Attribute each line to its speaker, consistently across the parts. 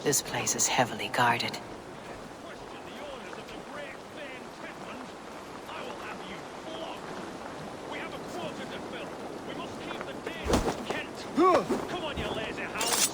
Speaker 1: This place is heavily guarded.
Speaker 2: Come on, you lazy hounds!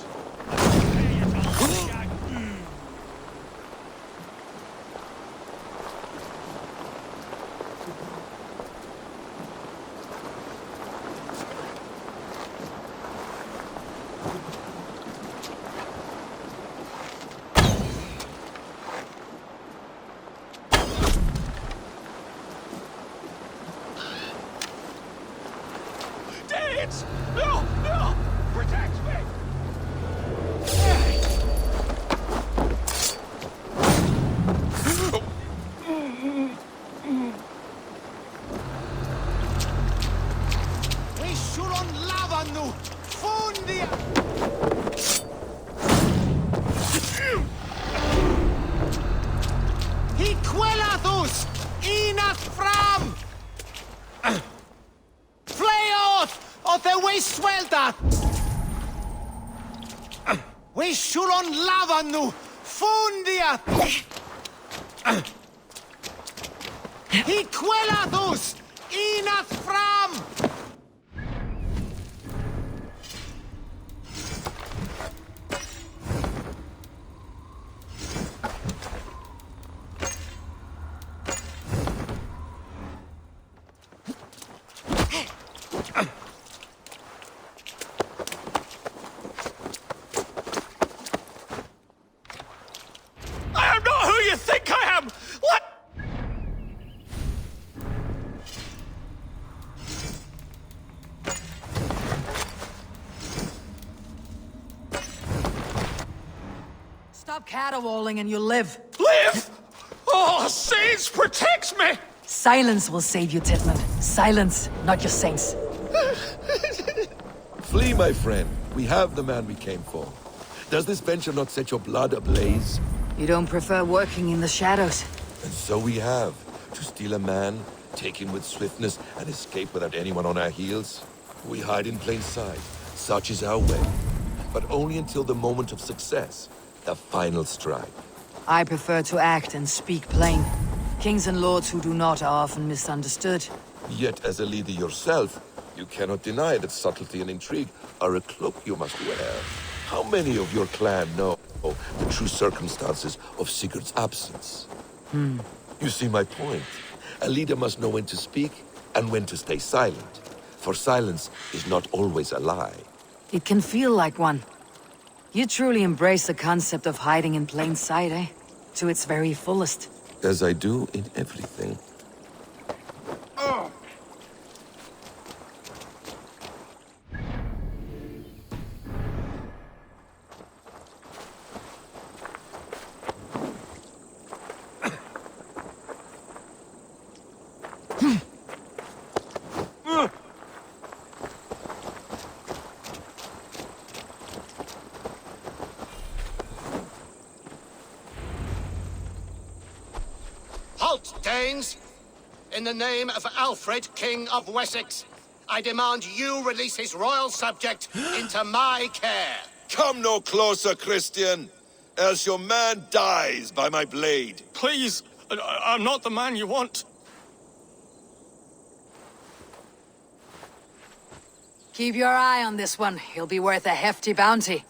Speaker 2: Danes! No! No! Protect me!
Speaker 3: We suron lavanu! Fundia! He quellathus! Inath fram! Fleot! Of the way sweldat! We suron lavanu! Fundia! He quellathus! Inath fram!
Speaker 2: I am not who you think I am! Let...
Speaker 1: Stop caterwauling and you'll live.
Speaker 2: Live! Oh, Saints, protect me!
Speaker 1: Silence will save you, Tidmund. Silence, not your saints.
Speaker 4: Flee, my friend. We have the man we came for. Does this venture not set your blood ablaze?
Speaker 1: You don't prefer working in the shadows?
Speaker 4: And so we have. To steal a man, take him with swiftness, and escape without anyone on our heels. We hide in plain sight. Such is our way. But only until the moment of success. The final strike.
Speaker 1: I prefer to act and speak plain. Kings and lords who do not are often misunderstood.
Speaker 4: Yet, as a leader yourself, you cannot deny that subtlety and intrigue are a cloak you must wear. How many of your clan know the true circumstances of Sigurd's absence? You see my point. A leader must know when to speak and when to stay silent. For silence is not always a lie.
Speaker 1: It can feel like one. You truly embrace the concept of hiding in plain sight, eh? To its very fullest.
Speaker 4: As I do in everything.
Speaker 3: Halt, Danes! In the name of Alfred, King of Wessex, I demand you release his royal subject into my care.
Speaker 4: Come no closer, Christian, else your man dies by my blade.
Speaker 2: Please, I'm not the man you want.
Speaker 1: Keep your eye on this one. He'll be worth a hefty bounty.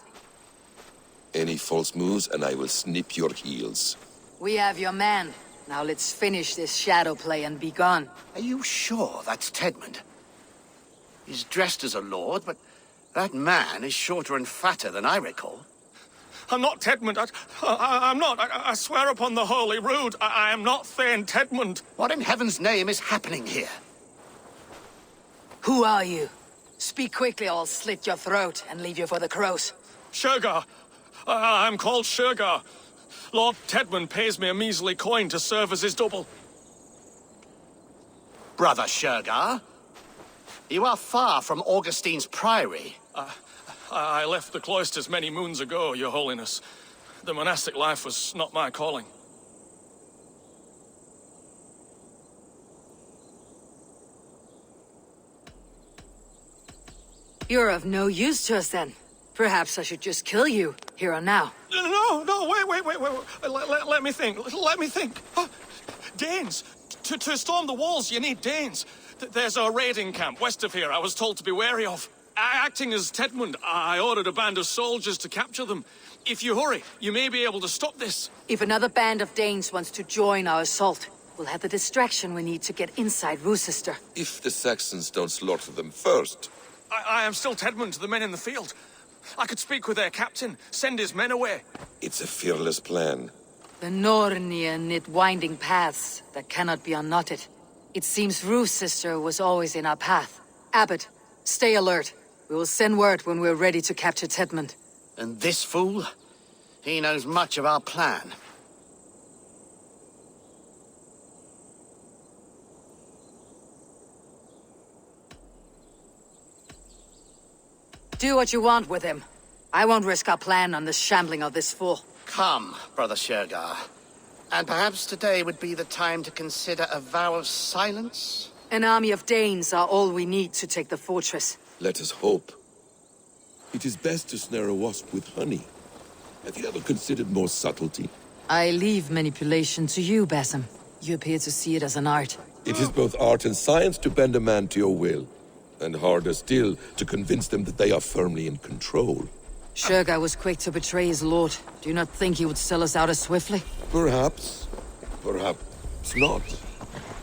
Speaker 4: Any false moves and I will snip your heels.
Speaker 1: We have your man. Now let's finish this shadow play and be gone.
Speaker 3: Are you sure that's Tedmund? He's dressed as a lord, but that man is shorter and fatter than I recall.
Speaker 2: I'm not Tedmund. I'm not. I swear upon the Holy Rood, I am not Thane Tedmund.
Speaker 3: What in heaven's name is happening here?
Speaker 1: Who are you? Speak quickly or I'll slit your throat and leave you for the crows.
Speaker 2: Shergar. I'm called Shergar. Lord Tedmund pays me a measly coin to serve as his double.
Speaker 3: Brother Shergar? You are far from Augustine's priory.
Speaker 2: I left the cloisters many moons ago, Your Holiness. The monastic life was not my calling.
Speaker 1: You're of no use to us then. Perhaps I should just kill you, here and now.
Speaker 2: No, wait. Let me think. Let me think. Danes! To storm the walls, you need Danes. There's a raiding camp west of here I was told to be wary of. Acting as Tedmund, I ordered a band of soldiers to capture them. If you hurry, you may be able to stop this.
Speaker 1: If another band of Danes wants to join our assault, we'll have the distraction we need to get inside Rochester.
Speaker 4: If the Saxons don't slaughter them first.
Speaker 2: I am still Tedmund to the men in the field. I could speak with their captain, send his men away.
Speaker 4: It's a fearless plan.
Speaker 1: The Nornia knit winding paths that cannot be unknotted. It seems Rochester was always in our path. Abbot, stay alert. We will send word when we're ready to capture Tedmund.
Speaker 3: And this fool? He knows much of our plan.
Speaker 1: Do what you want with him. I won't risk our plan on the shambling of this fool.
Speaker 3: Come, Brother Shergar. And perhaps today would be the time to consider a vow of silence?
Speaker 1: An army of Danes are all we need to take the fortress.
Speaker 4: Let us hope. It is best to snare a wasp with honey. Have you ever considered more subtlety?
Speaker 1: I leave manipulation to you, Basim. You appear to see it as an art.
Speaker 4: It is both art and science to bend a man to your will. And harder still, to convince them that they are firmly in control.
Speaker 1: Shergar was quick to betray his lord. Do you not think he would sell us out as swiftly?
Speaker 4: Perhaps. Perhaps not.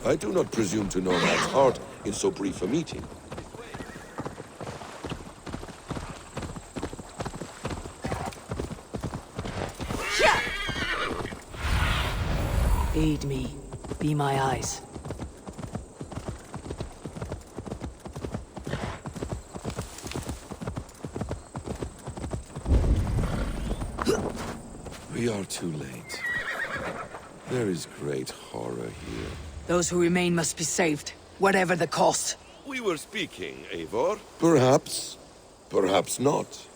Speaker 4: I do not presume to know a man's heart in so brief a meeting.
Speaker 1: Aid me. Be my eyes.
Speaker 4: We are too late. There is great horror here.
Speaker 1: Those who remain must be saved, whatever the cost.
Speaker 4: We were speaking, Eivor. Perhaps. Perhaps not.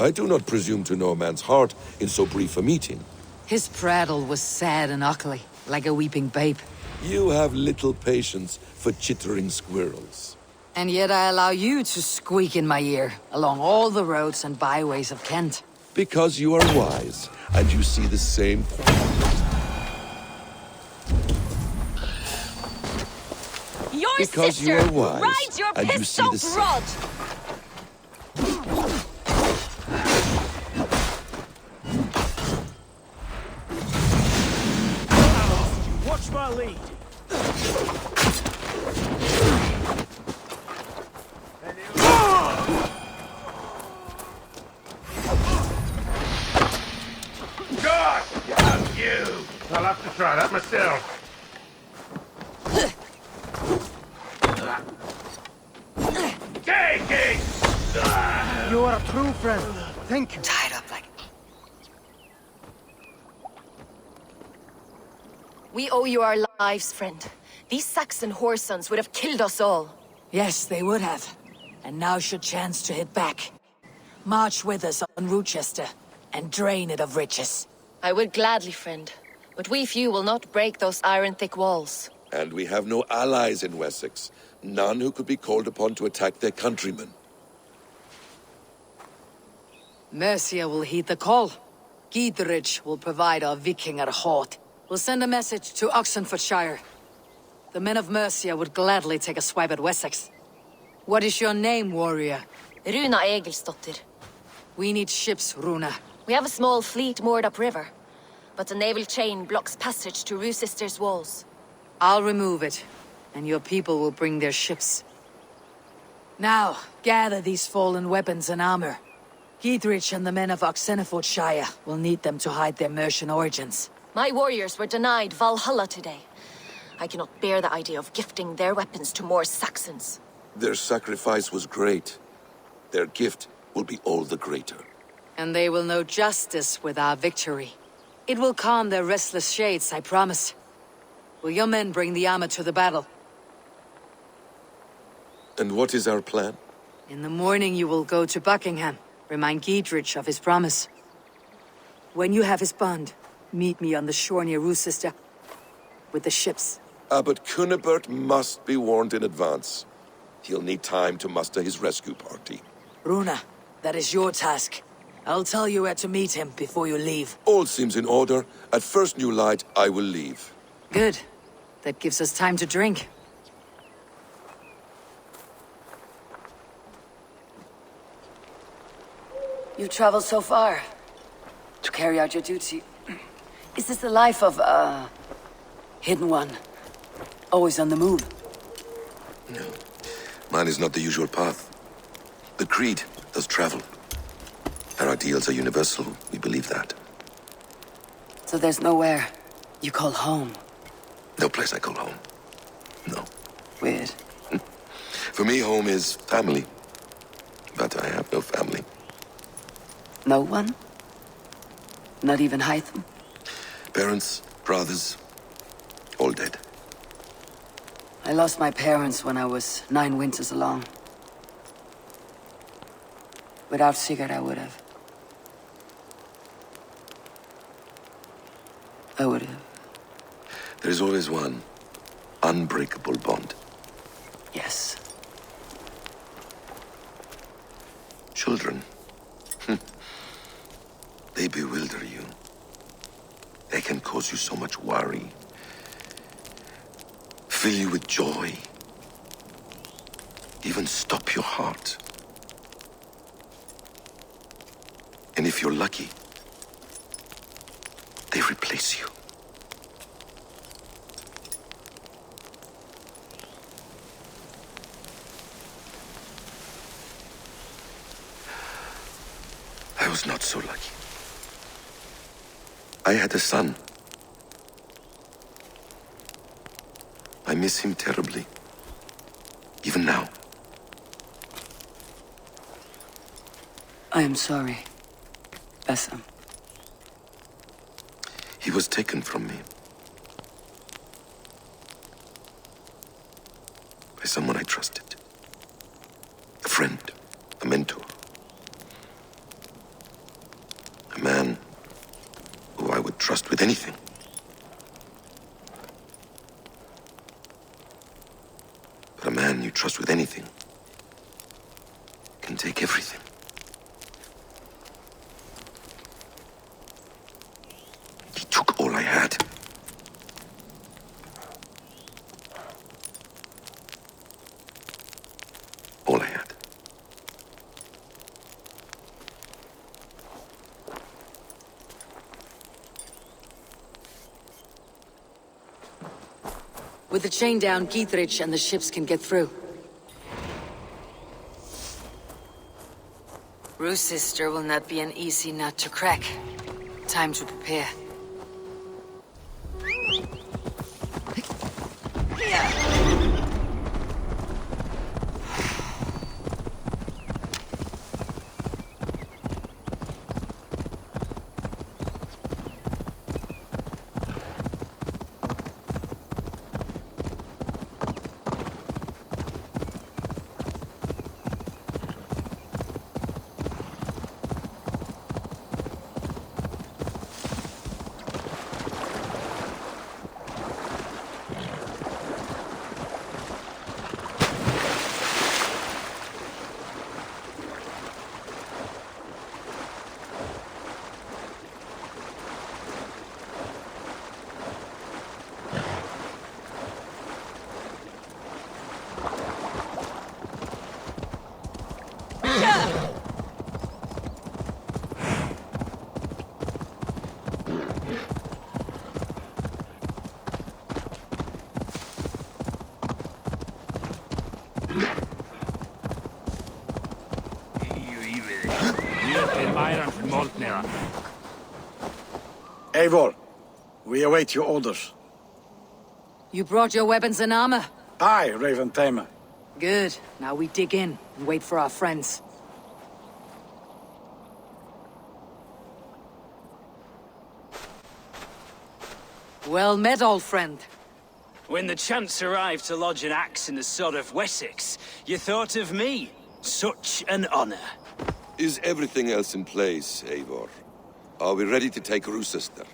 Speaker 4: I do not presume to know a man's heart in so brief a meeting.
Speaker 1: His prattle was sad and ugly, like a weeping babe.
Speaker 4: You have little patience for chittering squirrels.
Speaker 1: And yet I allow you to squeak in my ear, along all the roads and byways of Kent.
Speaker 4: Because you are wise, and you see the same point.
Speaker 5: Your
Speaker 4: Because
Speaker 5: sister
Speaker 4: you are wise,
Speaker 5: rides your
Speaker 4: and you see the
Speaker 5: pistol
Speaker 4: same.
Speaker 5: rod.
Speaker 2: Watch my lead.
Speaker 6: God damn you! I'll have to try that myself. King!
Speaker 7: You are a true friend. Thank you.
Speaker 1: Tied up like...
Speaker 5: We owe you our lives, friend. These Saxon whoresons would have killed us all.
Speaker 1: Yes, they would have. And now's your chance to hit back. March with us on Rochester, and drain it of riches.
Speaker 5: I would gladly, friend. But we few will not break those iron-thick walls.
Speaker 4: And we have no allies in Wessex. None who could be called upon to attack their countrymen.
Speaker 1: Mercia will heed the call. Gidrich will provide our Vikinger Hort. We'll send a message to Oxenfordshire. The men of Mercia would gladly take a swipe at Wessex. What is your name, warrior?
Speaker 5: Runa Egilsdotter.
Speaker 1: We need ships, Runa.
Speaker 5: We have a small fleet moored upriver, but the naval chain blocks passage to Rochester's walls.
Speaker 1: I'll remove it, and your people will bring their ships. Now, gather these fallen weapons and armor. Gidrich and the men of Oxenfordshire will need them to hide their Mercian origins.
Speaker 5: My warriors were denied Valhalla today. I cannot bear the idea of gifting their weapons to more Saxons.
Speaker 4: Their sacrifice was great. Their gift will be all the greater.
Speaker 1: And they will know justice with our victory. It will calm their restless shades, I promise. Will your men bring the armor to the battle?
Speaker 4: And what is our plan?
Speaker 1: In the morning you will go to Buckingham. Remind Gidrich of his promise. When you have his bond, meet me on the shore near Roosister with the ships.
Speaker 4: Abbot Cunibert must be warned in advance. He'll need time to muster his rescue party.
Speaker 1: Runa, that is your task. I'll tell you where to meet him before you leave.
Speaker 4: All seems in order. At first new light, I will leave.
Speaker 1: Good. That gives us time to drink. You've traveled so far to carry out your duty. Is this the life of a hidden one? Always on the move?
Speaker 4: No. Mine is not the usual path. The Creed does travel. Our ideals are universal, we believe that.
Speaker 1: So there's nowhere you call home?
Speaker 4: No place I call home. No.
Speaker 1: Weird.
Speaker 4: For me, home is family. But I have no family.
Speaker 1: No one? Not even Hytham?
Speaker 4: Parents, brothers, all dead.
Speaker 1: I lost my parents when I was 9 winters along. Without Sigurd, I would have.
Speaker 4: There is always one unbreakable bond.
Speaker 1: Yes.
Speaker 4: Children. They bewilder you. They can cause you so much worry. Fill you with joy. Even stop your heart. And if you're lucky, they replace you. I was not so lucky. I had a son. I miss him terribly. Even now.
Speaker 1: I am sorry, Bassam.
Speaker 4: He was taken from me. By someone I trusted. A friend, a mentor. A man who I would trust with anything. But a man you trust with anything can take everything. He took all I had. All I had.
Speaker 1: With the chain down, Gietrich and the ships can get through. Rue's sister will not be an easy nut to crack. Time to prepare.
Speaker 8: Eivor, we await your orders.
Speaker 1: You brought your weapons and armor?
Speaker 8: Aye, Raven Tamer.
Speaker 1: Good. Now we dig in and wait for our friends. Well met, old friend.
Speaker 9: When the chance arrived to lodge an axe in the sod of Wessex, you thought of me. Such an honor.
Speaker 4: Is everything else in place, Eivor? Are we ready to take Rochester?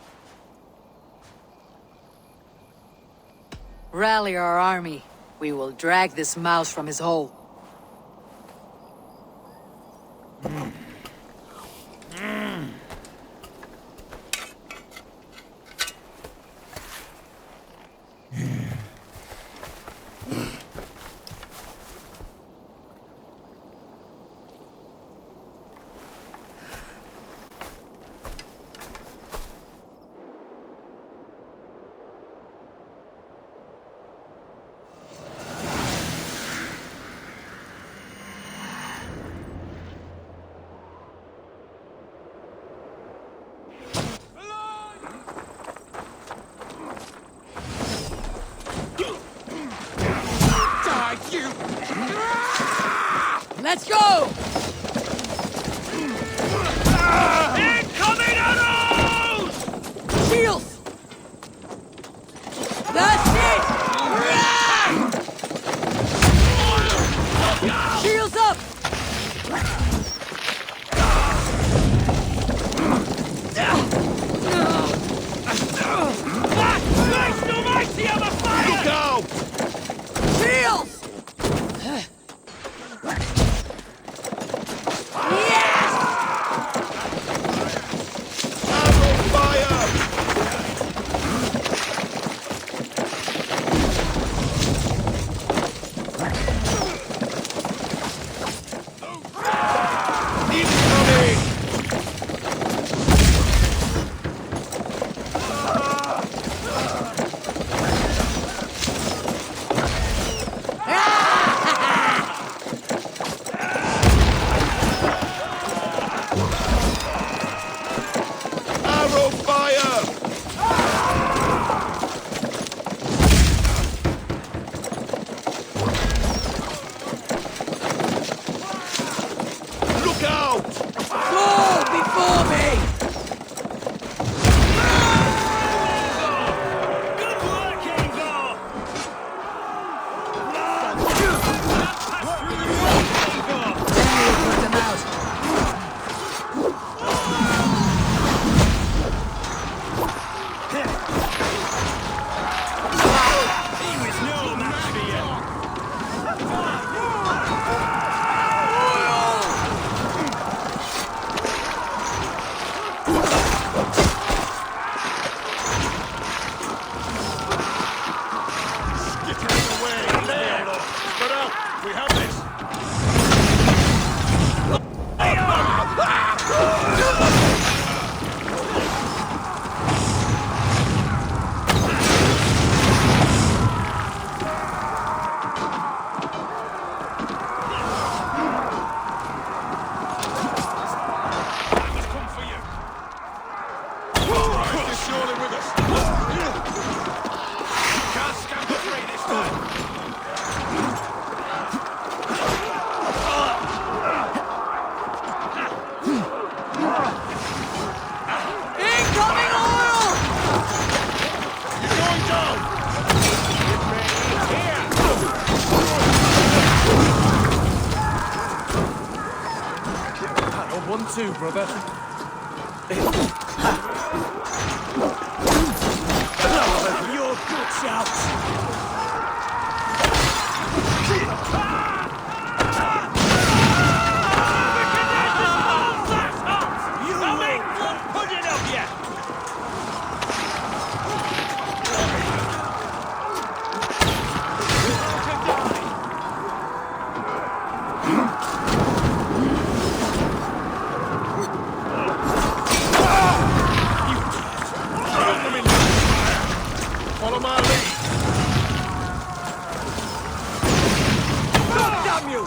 Speaker 1: Rally our army. We will drag this mouse from his hole. Let's go!
Speaker 2: Incoming arrows!
Speaker 1: Shields! That's it! Shields up!
Speaker 2: Christ almighty, I'm a fire! Look out!
Speaker 1: Shields!
Speaker 2: Too, brother.
Speaker 9: Your good shout!
Speaker 2: Follow my lead.
Speaker 9: God damn you!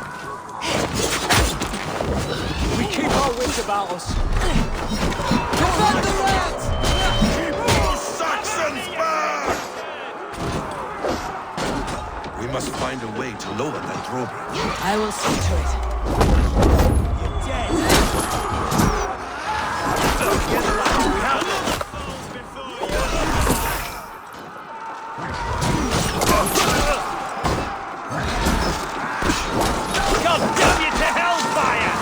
Speaker 9: We keep our wits about us.
Speaker 1: Defend the rats!
Speaker 2: Saxons back!
Speaker 4: We must find a way to lower that drawbridge.
Speaker 1: I will see to it.
Speaker 9: You're dead. We have God damn you to hellfire!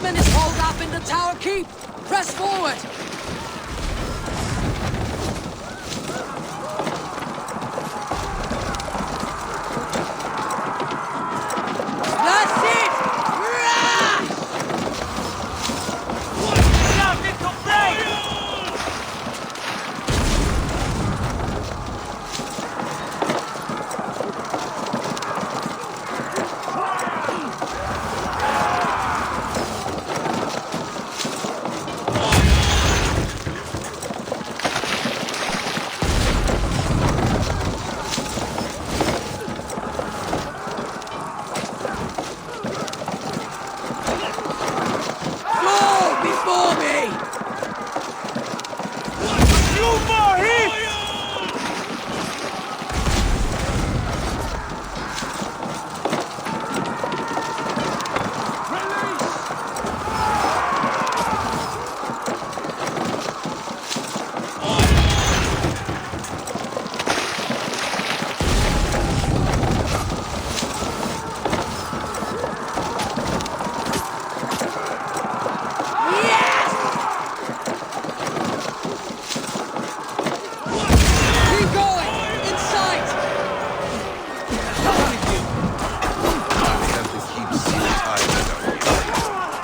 Speaker 1: Northmen is holed up in the tower keep. Press forward. That's it! Rah!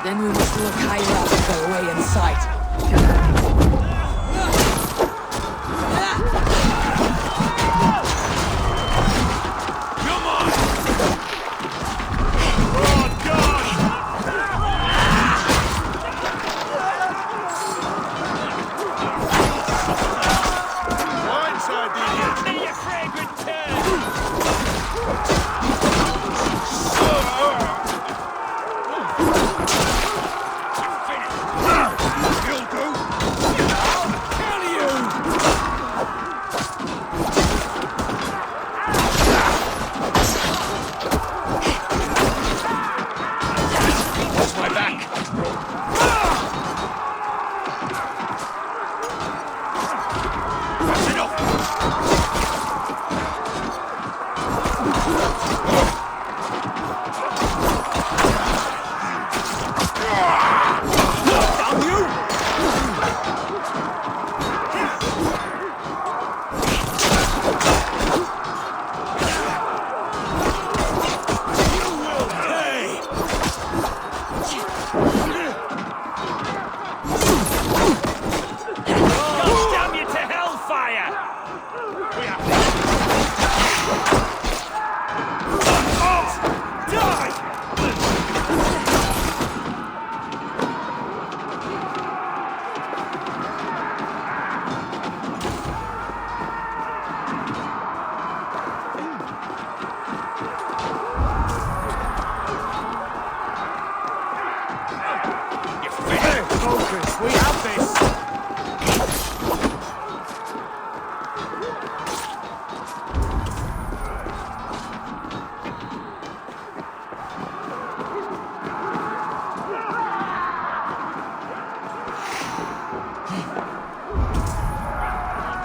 Speaker 1: Then we must look higher up for a way in sight.
Speaker 6: Come on! Oh, God! Blindside, idiot!
Speaker 9: Need a fragrant turn!
Speaker 6: You'll do!
Speaker 9: Kill you!
Speaker 2: Watch my back. That's enough.
Speaker 9: Damn you! God damn you to hellfire!
Speaker 6: Hey, focus! We have this!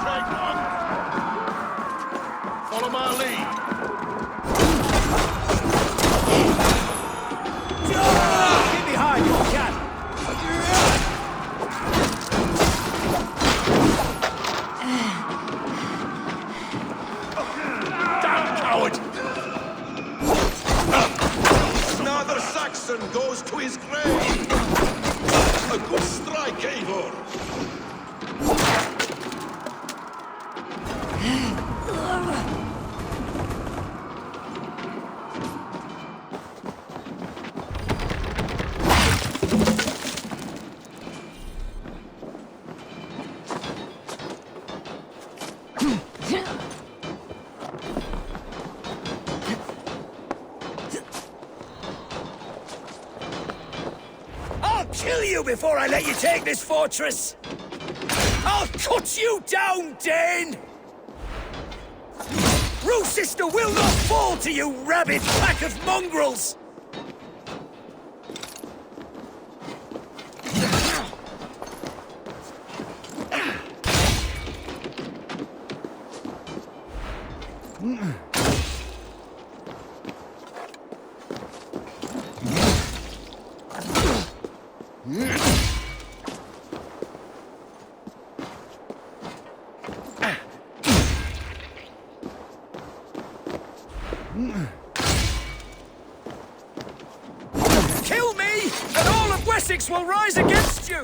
Speaker 6: Take one. Follow my lead.
Speaker 9: Get behind you, cat!
Speaker 2: Damn coward!
Speaker 4: Another Saxon goes to his grave. A good strike, Eivor.
Speaker 9: I'll kill you before I let you take this fortress! I'll cut you down, Dane! Rue sister will not fall to you, rabid pack of mongrels! Kill me, and all of Wessex will rise against you!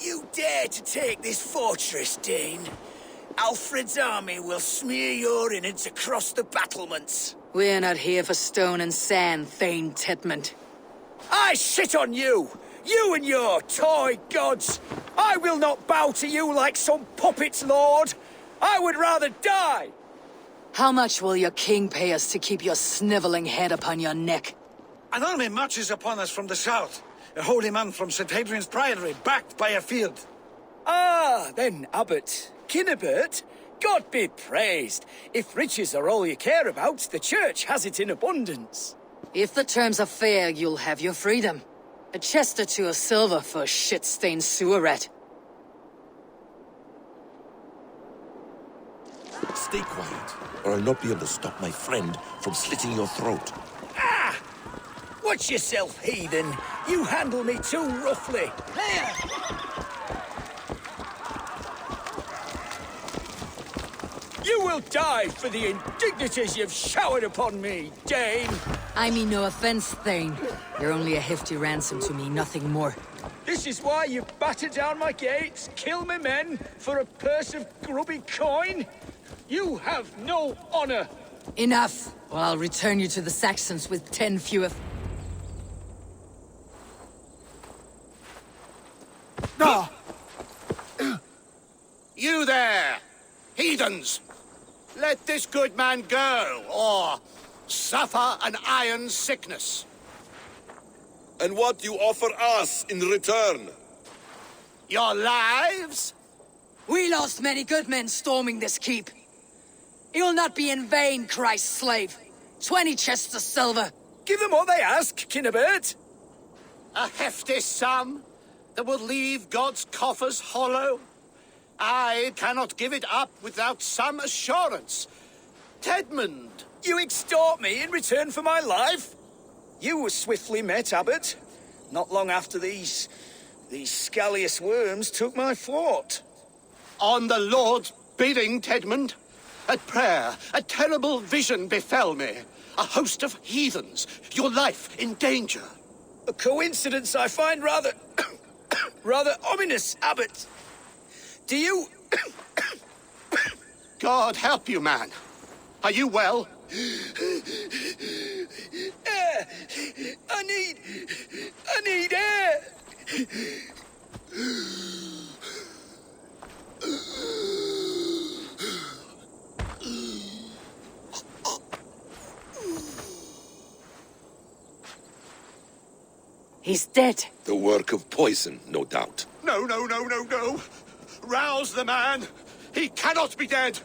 Speaker 9: You dare to take this fortress, Dane? Alfred's army will smear your innards across the battlements.
Speaker 1: We're not here for stone and sand, Thane Tedmund.
Speaker 9: I shit on you! You and your toy gods! I will not bow to you like some puppet's lord! I would rather die!
Speaker 1: How much will your king pay us to keep your sniveling head upon your neck?
Speaker 8: An army marches upon us from the south. A holy man from St. Hadrian's Priory, backed by a field.
Speaker 9: Ah, then, Abbot. Kinnebert, God be praised. If riches are all you care about, the church has it in abundance.
Speaker 1: If the terms are fair, you'll have your freedom. A chest or two of silver for a shit-stained sewer rat.
Speaker 4: Stay quiet, or I'll not be able to stop my friend from slitting your throat.
Speaker 9: Ah! Watch yourself, heathen. You handle me too roughly. There! You will die for the indignities you've showered upon me, Dane!
Speaker 1: I mean no offense, Thane. You're only a hefty ransom to me, nothing more.
Speaker 9: This is why you batter down my gates, kill my men, for a purse of grubby coin? You have no honor!
Speaker 1: Enough, or I'll return you to the Saxons with 10 fewer...
Speaker 8: No!
Speaker 3: You there, heathens! Let this good man go, or suffer an iron sickness.
Speaker 4: And what do you offer us in return?
Speaker 3: Your lives?
Speaker 1: We lost many good men storming this keep. It will not be in vain, Christ's slave. 20 chests of silver.
Speaker 9: Give them what they ask, Kinnebert.
Speaker 3: A hefty sum that will leave God's coffers hollow? I cannot give it up without some assurance. Tedmund!
Speaker 9: You extort me in return for my life? You were swiftly met, Abbot. Not long after these scallious worms took my fort.
Speaker 3: On the Lord's bidding, Tedmund. At prayer, a terrible vision befell me. A host of heathens, your life in danger.
Speaker 9: A coincidence I find rather... rather ominous, Abbot. Do you...
Speaker 3: God help you, man. Are you well?
Speaker 9: Air! I need air!
Speaker 1: He's dead.
Speaker 4: The work of poison, no doubt.
Speaker 3: No, no, no, no, no. Rouse the man. He cannot be dead.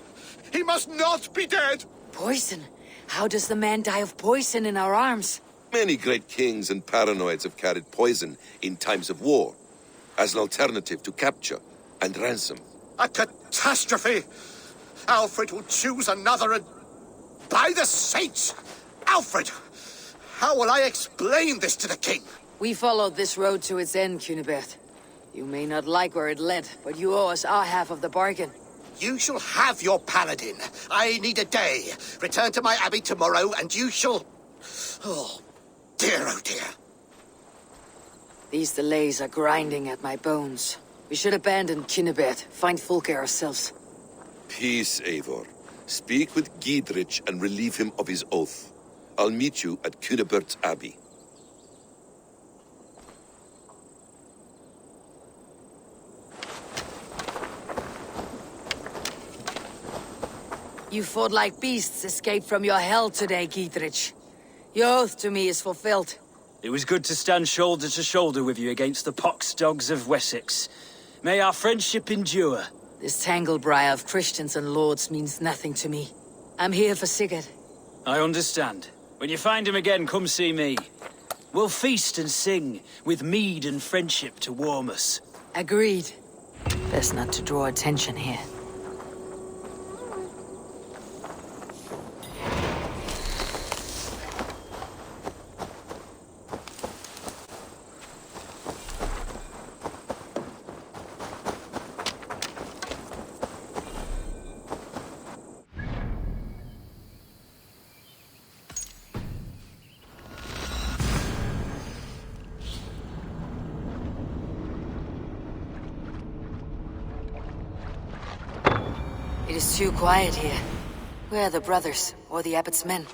Speaker 3: He must not be dead.
Speaker 1: Poison? How does the man die of poison in our arms?
Speaker 4: Many great kings and paranoids have carried poison in times of war, as an alternative to capture and ransom.
Speaker 3: A catastrophe. Alfred will choose another and... By the saints! Alfred! How will I explain this to the king?
Speaker 1: We followed this road to its end, Cunibert. You may not like where it led, but you owe us our half of the bargain.
Speaker 3: You shall have your paladin. I need a day. Return to my abbey tomorrow, and you shall... Oh, oh dear.
Speaker 1: These delays are grinding at my bones. We should abandon Cunibert, find Fulke ourselves.
Speaker 4: Peace, Eivor. Speak with Giedrich and relieve him of his oath. I'll meet you at Cunibert's Abbey.
Speaker 1: You fought like beasts, escaped from your hell today, Giedrich. Your oath to me is fulfilled.
Speaker 10: It was good to stand shoulder to shoulder with you against the pox dogs of Wessex. May our friendship endure.
Speaker 1: This tanglebriar of Christians and lords means nothing to me. I'm here for Sigurd.
Speaker 10: I understand. When you find him again, come see me. We'll feast and sing, with mead and friendship to warm us.
Speaker 1: Agreed. Best not to draw attention here. It is too quiet here. Where are the brothers, or the abbot's men?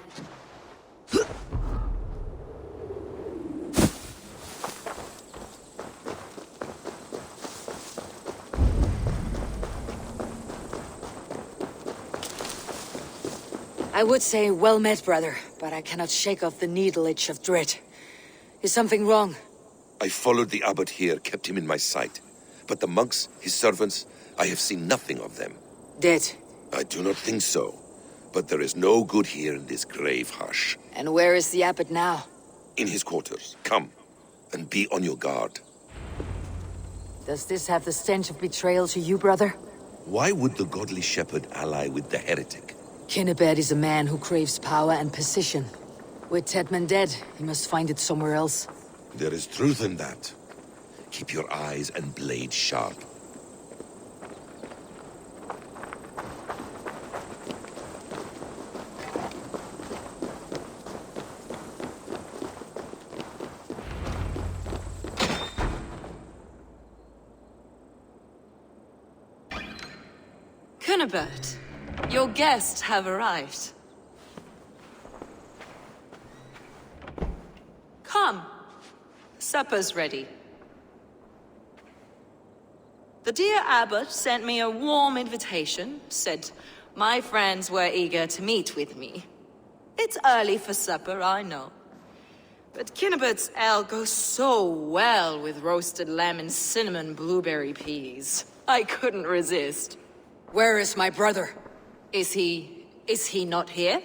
Speaker 1: I would say well met, brother, but I cannot shake off the needle itch of dread. Is something wrong?
Speaker 4: I followed the abbot here, kept him in my sight. But the monks, his servants, I have seen nothing of them.
Speaker 1: Dead.
Speaker 4: I do not think so. But there is no good here in this grave hush.
Speaker 1: And where is the abbot now?
Speaker 4: In his quarters. Come, and be on your guard.
Speaker 1: Does this have the stench of betrayal to you, brother?
Speaker 4: Why would the godly shepherd ally with the heretic?
Speaker 1: Kinnebed is a man who craves power and position. With Tedman dead, he must find it somewhere else.
Speaker 4: There is truth in that. Keep your eyes and blade sharp.
Speaker 11: Cunibert, your guests have arrived. Come. Supper's ready. The dear abbot sent me a warm invitation, said my friends were eager to meet with me. It's early for supper, I know. But Kinnibert's ale goes so well with roasted lamb and cinnamon blueberry peas. I couldn't resist.
Speaker 1: Where is my brother?
Speaker 11: Is he not here?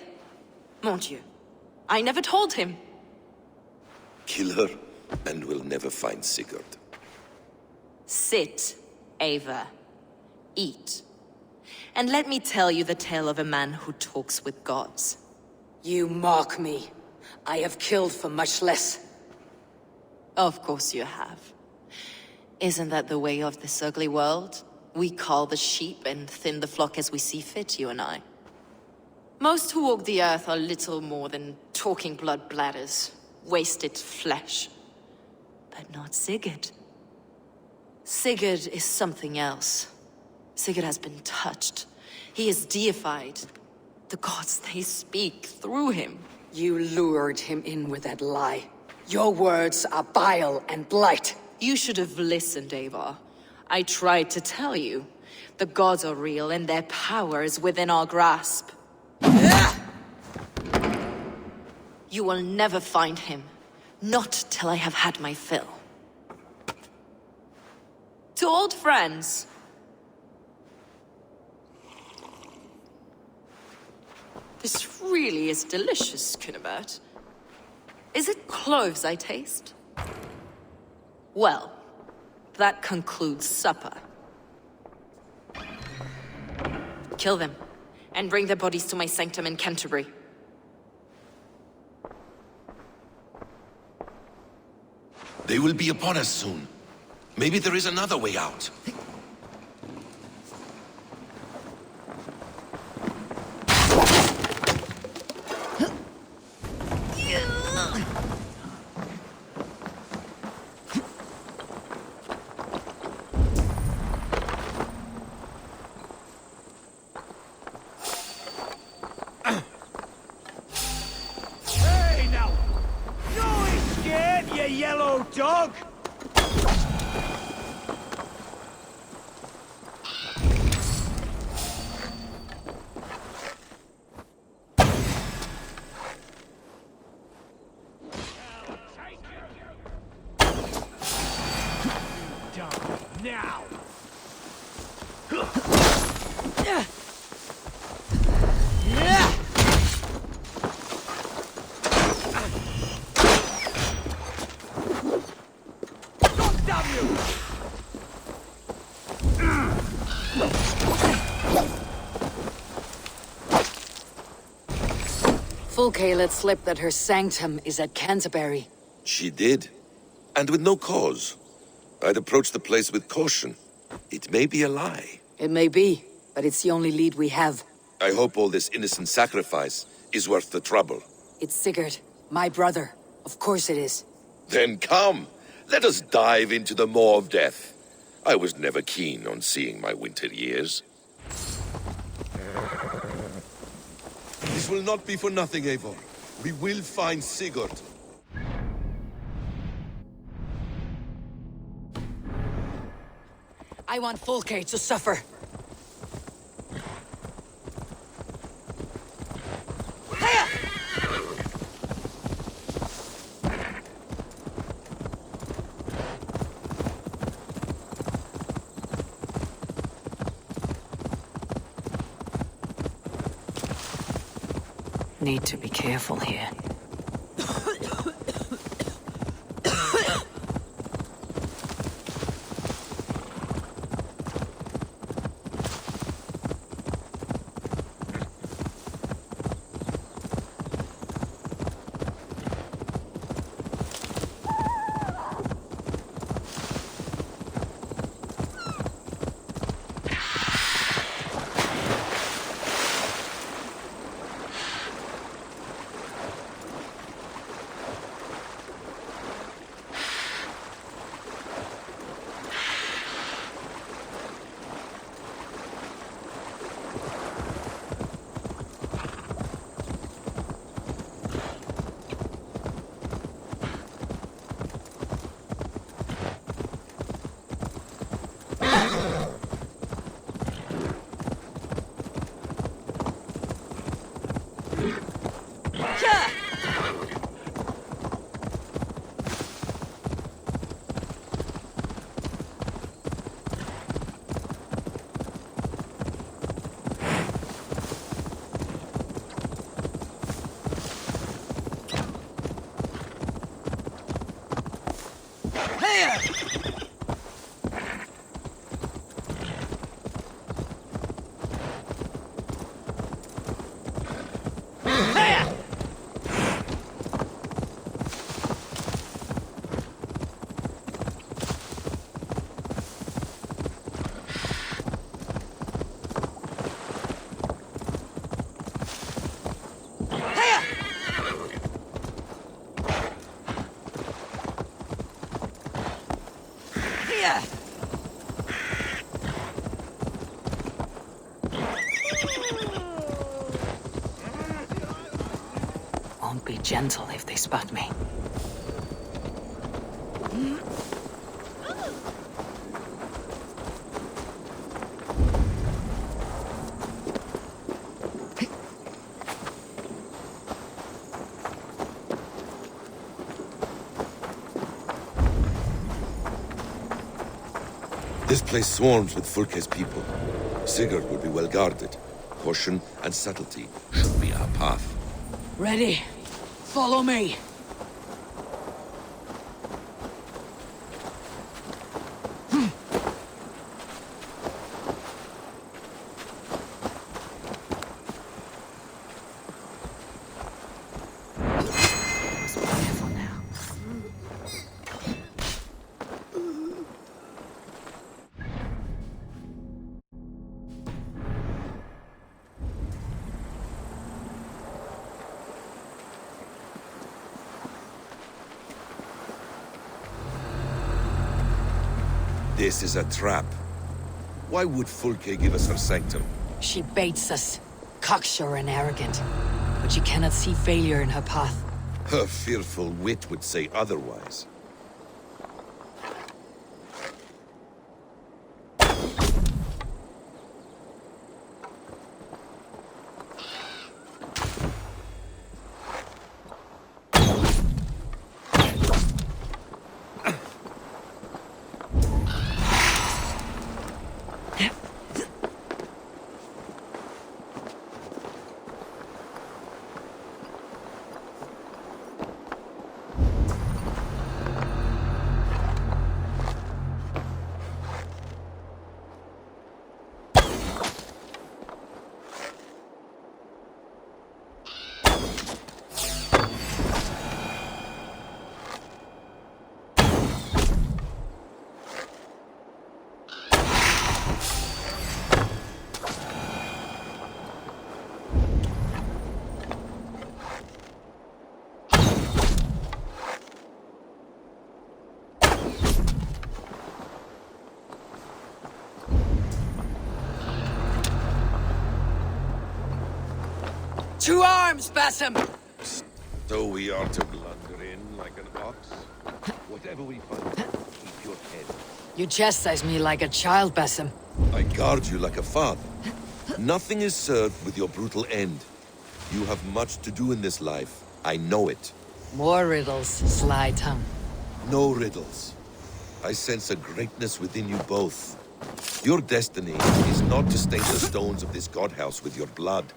Speaker 11: Mon Dieu. I never told him.
Speaker 4: Kill her, and we'll never find Sigurd.
Speaker 11: Sit, Ava. Eat. And let me tell you the tale of a man who talks with gods.
Speaker 1: You mock me. I have killed for much less.
Speaker 11: Of course you have. Isn't that the way of this ugly world? We cull the sheep and thin the flock as we see fit, you and I. Most who walk the earth are little more than talking blood bladders, wasted flesh. But not Sigurd. Sigurd is something else. Sigurd has been touched. He is deified. The gods, they speak through him.
Speaker 1: You lured him in with that lie. Your words are bile and blight.
Speaker 11: You should have listened, Ava. I tried to tell you. The gods are real and their power is within our grasp. You will never find him. Not till I have had my fill. To old friends. This really is delicious, Cunibert. Is it cloves I taste? Well, that concludes supper. Kill them, and bring their bodies to my sanctum in Canterbury.
Speaker 4: They will be upon us soon. Maybe there is another way out.
Speaker 8: Hey, now! No escape, you yellow dog! Now!
Speaker 1: Fulke let slip that her sanctum is at Canterbury.
Speaker 4: She did. And with no cause. I'd approach the place with caution. It may be a lie.
Speaker 1: It may be, but it's the only lead we have.
Speaker 4: I hope all this innocent sacrifice is worth the trouble.
Speaker 1: It's Sigurd, my brother. Of course it is.
Speaker 4: Then come, let us dive into the maw of death. I was never keen on seeing my winter years. This will not be for nothing, Eivor. We will find Sigurd.
Speaker 1: I want Fulke to suffer. Need to be careful here. Won't be gentle if they spot me.
Speaker 4: This place swarms with Fulke's people. Sigurd will be well guarded. Caution and subtlety should be our path.
Speaker 1: Ready? Follow me. Must be careful now.
Speaker 4: This is a trap. Why would Fulke give us her sanctum?
Speaker 1: She baits us, cocksure and arrogant. But she cannot see failure in her path.
Speaker 4: Her fearful wit would say otherwise.
Speaker 1: To arms, Basim!
Speaker 4: So we are to blunder in like an ox? Whatever we find, keep your head.
Speaker 1: You chastise me like a child, Basim.
Speaker 4: I guard you like a father. Nothing is served with your brutal end. You have much to do in this life. I know it.
Speaker 1: More riddles, sly tongue.
Speaker 4: No riddles. I sense a greatness within you both. Your destiny is not to stain the stones of this godhouse with your blood.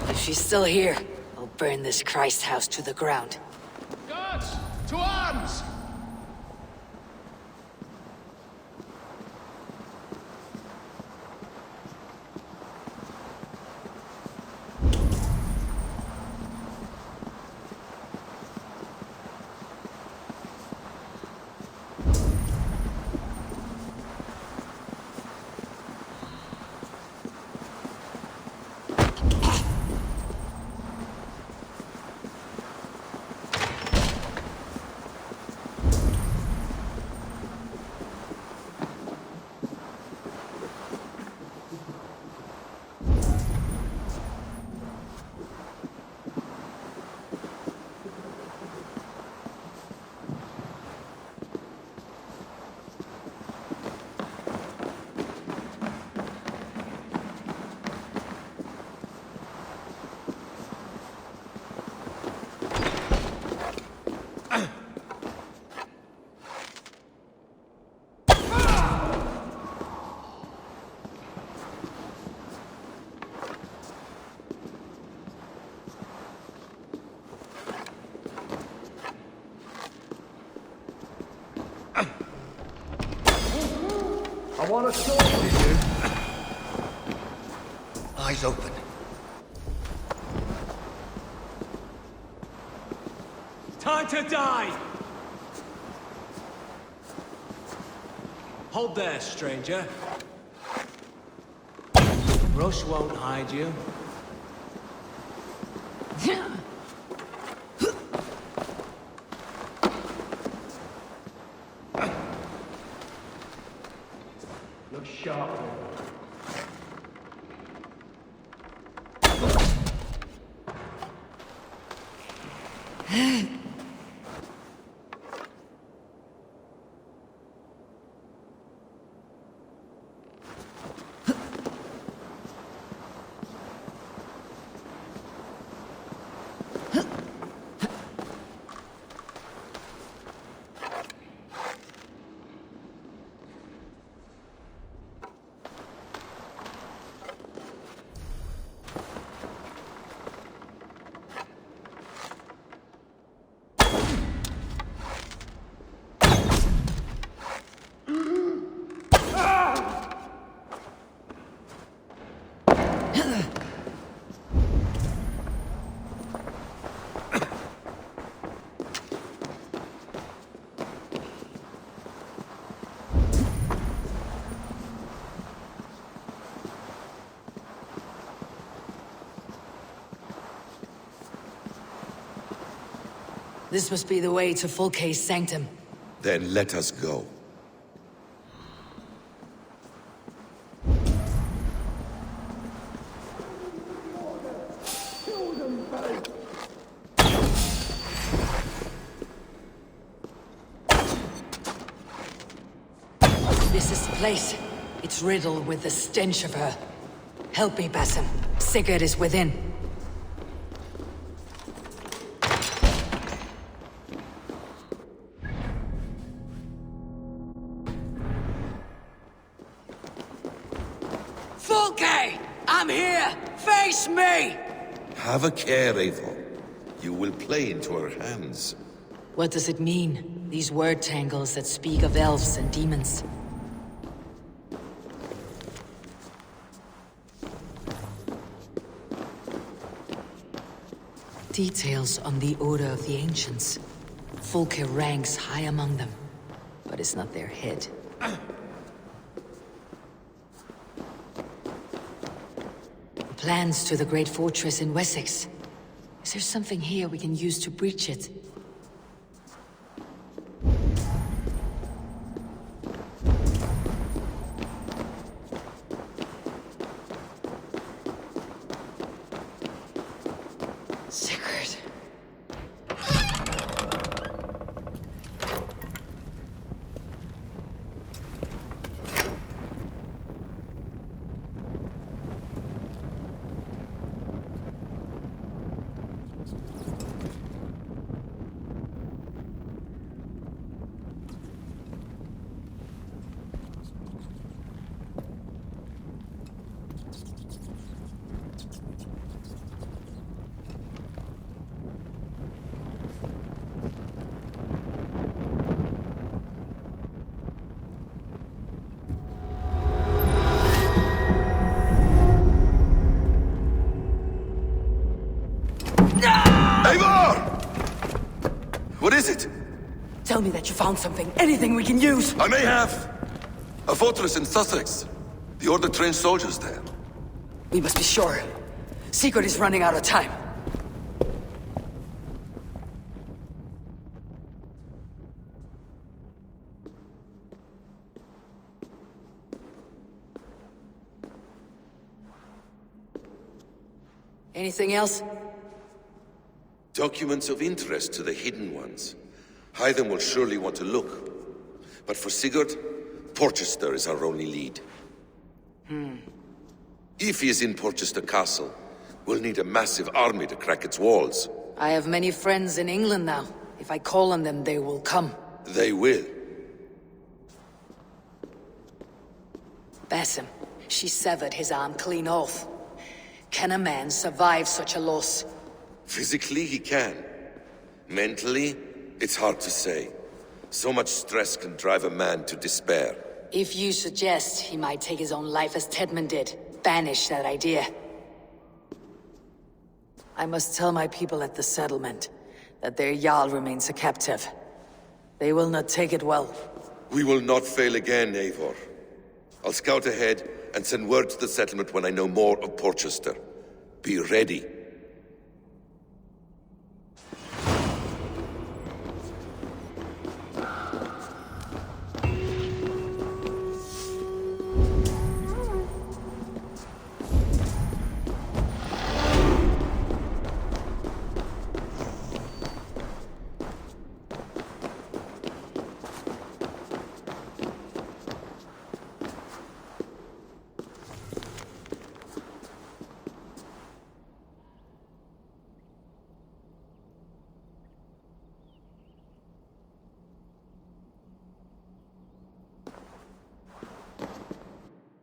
Speaker 1: If she's still here, I'll burn this Christ house to the ground.
Speaker 2: Guards, to arms!
Speaker 6: I want to talk to you.
Speaker 3: Eyes open.
Speaker 10: Time to die! Hold there, stranger. Rush won't hide you.
Speaker 6: Look sharp.
Speaker 1: This must be the way to Fulke's sanctum.
Speaker 4: Then let us go.
Speaker 1: This is the place. It's riddled with the stench of her. Help me, Basim. Sigurd is within. Fulke! I'm here! Face me!
Speaker 4: Have a care, Eivor. You will play into her hands.
Speaker 1: What does it mean? These word tangles that speak of elves and demons. Details on the Order of the Ancients. Fulke ranks high among them, but is not their head. Plans to the great fortress in Wessex. Is there something here we can use to breach it? found something. Anything we can use.
Speaker 4: I may have. A fortress in Sussex. The Order trained soldiers there.
Speaker 1: We must be sure. Sigurd is running out of time. Anything else?
Speaker 4: Documents of interest to the Hidden Ones. Hythen will surely want to look. But for Sigurd, Porchester is our only lead. If he is in Porchester Castle, we'll need a massive army to crack its walls.
Speaker 1: I have many friends in England now. If I call on them, they will come.
Speaker 4: They will.
Speaker 1: Basim, she severed his arm clean off. Can a man survive such a loss?
Speaker 4: Physically, he can. Mentally, it's hard to say. So much stress can drive a man to despair.
Speaker 1: If you suggest he might take his own life as Tedman did, banish that idea. I must tell my people at the settlement that their Jarl remains a captive. They will not take it well.
Speaker 4: We will not fail again, Eivor. I'll scout ahead and send word to the settlement when I know more of Porchester. Be ready.